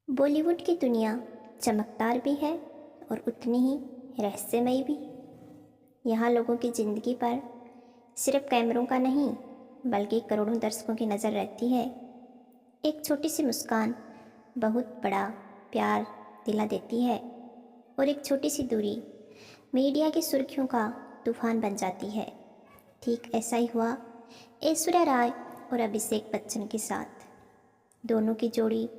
बॉलीवुड की दुनिया चमकदार भी है और उतनी ही रहस्यमयी भी। यहाँ लोगों की ज़िंदगी पर सिर्फ कैमरों का नहीं बल्कि करोड़ों दर्शकों की नज़र रहती है। एक छोटी सी मुस्कान बहुत बड़ा प्यार दिला देती है और एक छोटी सी दूरी मीडिया की सुर्खियों का तूफान बन जाती है। ठीक ऐसा ही हुआ ऐश्वर्या राय और अभिषेक बच्चन के साथ। दोनों की जोड़ी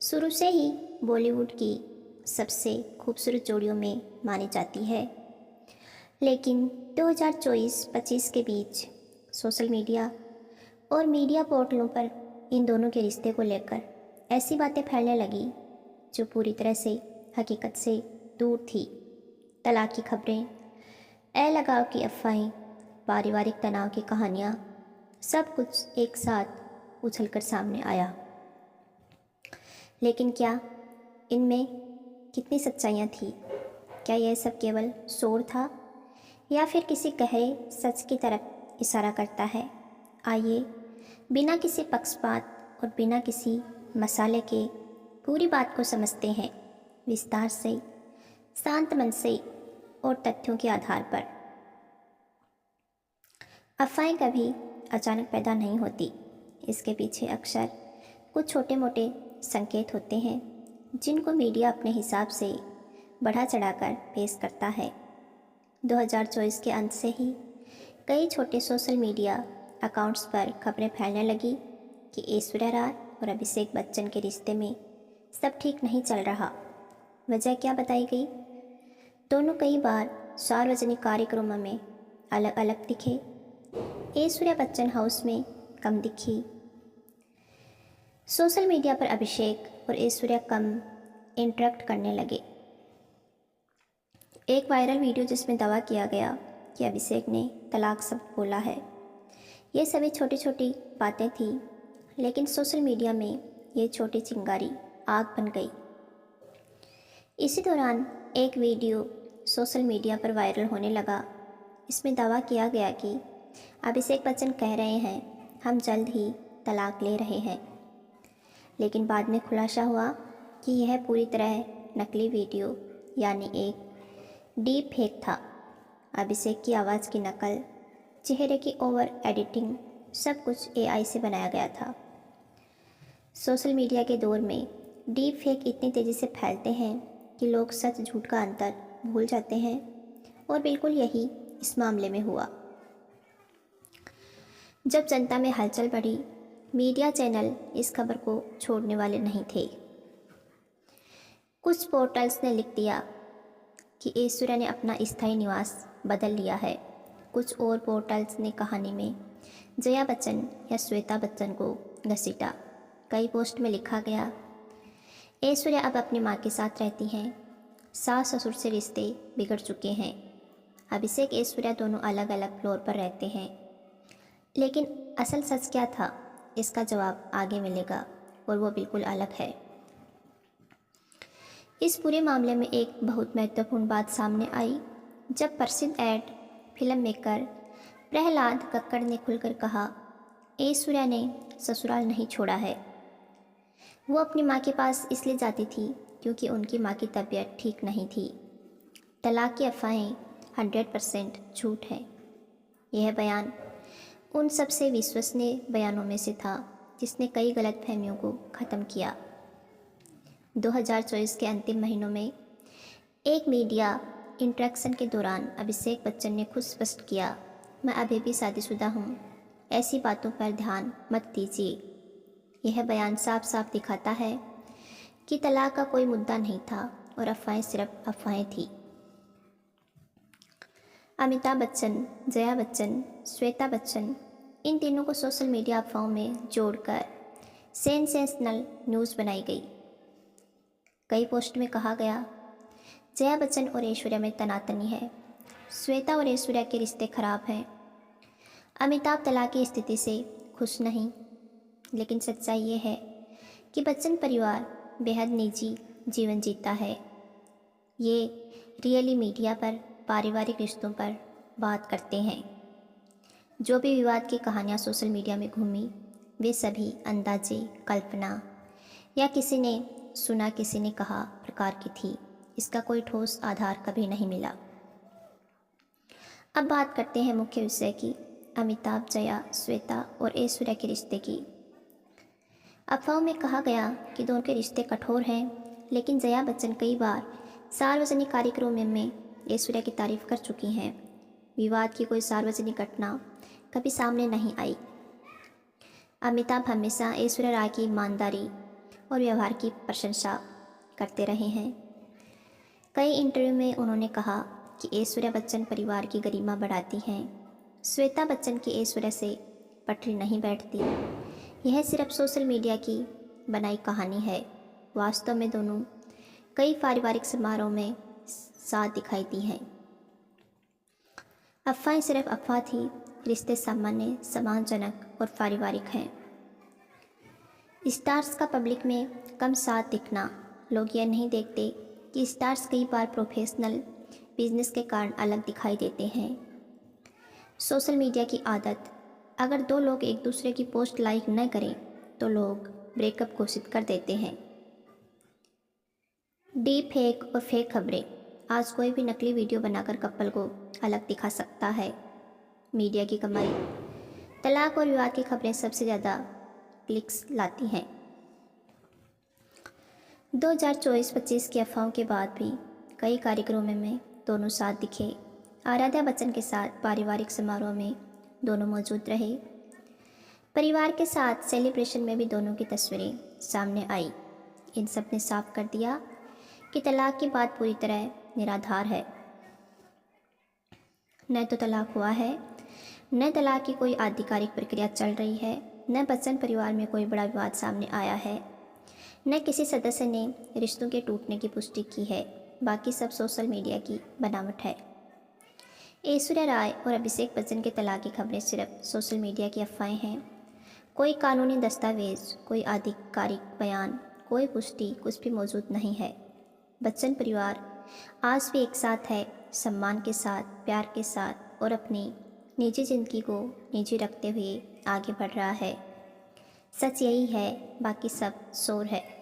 शुरू से ही बॉलीवुड की सबसे खूबसूरत जोड़ियों में मानी जाती है, लेकिन 2024-25 के बीच सोशल मीडिया और मीडिया पोर्टलों पर इन दोनों के रिश्ते को लेकर ऐसी बातें फैलने लगी जो पूरी तरह से हकीकत से दूर थी। तलाक की खबरें, अलगाव की अफवाहें, पारिवारिक तनाव की कहानियाँ, सब कुछ एक साथ उछलकर सामने आया। लेकिन क्या इनमें कितनी सच्चाइयाँ थी? क्या यह सब केवल शोर था या फिर किसी गहरे सच की तरफ इशारा करता है? आइए बिना किसी पक्षपात और बिना किसी मसाले के पूरी बात को समझते हैं, विस्तार से, शांत मन से और तथ्यों के आधार पर। अफवाहें कभी अचानक पैदा नहीं होती। इसके पीछे अक्सर कुछ छोटे मोटे संकेत होते हैं जिनको मीडिया अपने हिसाब से बढ़ा चढ़ाकर पेश करता है। 2024 के अंत से ही कई छोटे सोशल मीडिया अकाउंट्स पर खबरें फैलने लगी कि ऐश्वर्या राय और अभिषेक बच्चन के रिश्ते में सब ठीक नहीं चल रहा। वजह क्या बताई गई? दोनों कई बार सार्वजनिक कार्यक्रमों में अलग अलग दिखे। ऐश्वर्या बच्चन हाउस में कम दिखी। सोशल मीडिया पर अभिषेक और ऐश्वर्या कम इंटरेक्ट करने लगे। एक वायरल वीडियो जिसमें दावा किया गया कि अभिषेक ने तलाक शब्द बोला है। ये सभी छोटी छोटी बातें थी, लेकिन सोशल मीडिया में ये छोटी चिंगारी आग बन गई। इसी दौरान एक वीडियो सोशल मीडिया पर वायरल होने लगा। इसमें दावा किया गया कि अभिषेक बच्चन कह रहे हैं, हम जल्द ही तलाक ले रहे हैं। लेकिन बाद में खुलासा हुआ कि यह पूरी तरह नकली वीडियो यानी एक डीप फेक था। अभिषेक की आवाज़ की नकल, चेहरे की ओवर एडिटिंग, सब कुछ एआई से बनाया गया था। सोशल मीडिया के दौर में डीप फेक इतनी तेज़ी से फैलते हैं कि लोग सच झूठ का अंतर भूल जाते हैं, और बिल्कुल यही इस मामले में हुआ। जब जनता में हलचल बढ़ी, मीडिया चैनल इस खबर को छोड़ने वाले नहीं थे। कुछ पोर्टल्स ने लिख दिया कि ऐश्वर्या ने अपना स्थायी निवास बदल लिया है। कुछ और पोर्टल्स ने कहानी में जया बच्चन या श्वेता बच्चन को घसीटा। कई पोस्ट में लिखा गया, ऐश्वर्या अब अपनी माँ के साथ रहती हैं, सास ससुर से रिश्ते बिगड़ चुके हैं, अभिषेक ऐश्वर्या दोनों अलग अलग फ्लोर पर रहते हैं। लेकिन असल सच क्या था, इसका जवाब आगे मिलेगा, और वो बिल्कुल अलग है। इस पूरे मामले में एक बहुत महत्वपूर्ण बात सामने आई जब प्रसिद्ध ad film maker Prahlad Kakkar ने खुलकर कहा, ऐश्वर्या ने ससुराल नहीं छोड़ा है। वो अपनी माँ के पास इसलिए जाती थी क्योंकि उनकी माँ की तबीयत ठीक नहीं थी। तलाक की अफवाहें 100% झूठ है। यह बयान उन सबसे विश्वसनीय बयानों में से था जिसने कई गलतफहमियों को ख़त्म किया। 2024 के अंतिम महीनों में एक मीडिया इंटरेक्शन के दौरान अभिषेक बच्चन ने खुद स्पष्ट किया, मैं अभी भी शादीशुदा हूँ, ऐसी बातों पर ध्यान मत दीजिए। यह बयान साफ साफ दिखाता है कि तलाक का कोई मुद्दा नहीं था और अफवाहें सिर्फ अफवाहें थी। अमिताभ बच्चन, जया बच्चन, श्वेता बच्चन, इन तीनों को सोशल मीडिया अफवाहों में जोड़कर सेंसेशनल न्यूज़ बनाई गई। कई पोस्ट में कहा गया, जया बच्चन और ऐश्वर्या में तनातनी है, श्वेता और ऐश्वर्या के रिश्ते खराब हैं, अमिताभ तलाक की स्थिति से खुश नहीं। लेकिन सच्चाई ये है कि बच्चन परिवार बेहद निजी जीवन जीता है। ये रियली मीडिया पर पारिवारिक रिश्तों पर बात करते हैं। जो भी विवाद की कहानियाँ सोशल मीडिया में घूमी, वे सभी अंदाजे, कल्पना या किसी ने सुना किसी ने कहा प्रकार की थी। इसका कोई ठोस आधार कभी नहीं मिला। अब बात करते हैं मुख्य विषय की, अमिताभ, जया, श्वेता और ऐश्वर्या के रिश्ते की। अफवाहों में कहा गया कि दोनों के रिश्ते कठोर हैं, लेकिन जया बच्चन कई बार सार्वजनिक कार्यक्रमों में ऐश्वर्या की तारीफ कर चुकी हैं। विवाद की कोई सार्वजनिक घटना कभी सामने नहीं आई। अमिताभ हमेशा ऐश्वर्या राय की ईमानदारी और व्यवहार की प्रशंसा करते रहे हैं। कई इंटरव्यू में उन्होंने कहा कि ऐश्वर्या बच्चन परिवार की गरिमा बढ़ाती हैं। श्वेता बच्चन की ऐश्वर्या से पटरी नहीं बैठती। यह सिर्फ सोशल मीडिया की बनाई कहानी है। वास्तव में दोनों कई पारिवारिक समारोह में साथ दिखाई दी हैं। अफवाहें सिर्फ अफवाह थी, रिश्ते सामान्य, सम्मानजनक और पारिवारिक हैं। स्टार्स का पब्लिक में कम साथ दिखना। लोग यह नहीं देखते कि स्टार्स कई बार प्रोफेशनल बिजनेस के कारण अलग दिखाई देते हैं। सोशल मीडिया की आदत, अगर दो लोग एक दूसरे की पोस्ट लाइक न करें तो लोग ब्रेकअप घोषित कर देते हैं। डीप फेक और फेक खबरें। आज कोई भी नकली वीडियो बनाकर कपल को अलग दिखा सकता है। मीडिया की कमाई। तलाक और विवाद की खबरें सबसे ज़्यादा क्लिक्स लाती हैं। 2024-25 की अफवाहों के बाद भी कई कार्यक्रमों में दोनों साथ दिखे। आराध्या बच्चन के साथ पारिवारिक समारोह में दोनों मौजूद रहे। परिवार के साथ सेलिब्रेशन में भी दोनों की तस्वीरें सामने आई। इन सब ने साफ कर दिया कि तलाक की बात पूरी तरह निराधार है। न तो तलाक हुआ है, न तलाक की कोई आधिकारिक प्रक्रिया चल रही है, न बच्चन परिवार में कोई बड़ा विवाद सामने आया है, न किसी सदस्य ने रिश्तों के टूटने की पुष्टि की है। बाकी सब सोशल मीडिया की बनावट है। ऐश्वर्या राय और अभिषेक बच्चन के तलाक की खबरें सिर्फ सोशल मीडिया की अफवाहें हैं। कोई कानूनी दस्तावेज, कोई आधिकारिक बयान, कोई पुष्टि कुछ भी मौजूद नहीं है। बच्चन परिवार आज भी एक साथ है, सम्मान के साथ, प्यार के साथ और अपनी निजी जिंदगी को निजी रखते हुए आगे बढ़ रहा है। सच यही है, बाकी सब शोर है।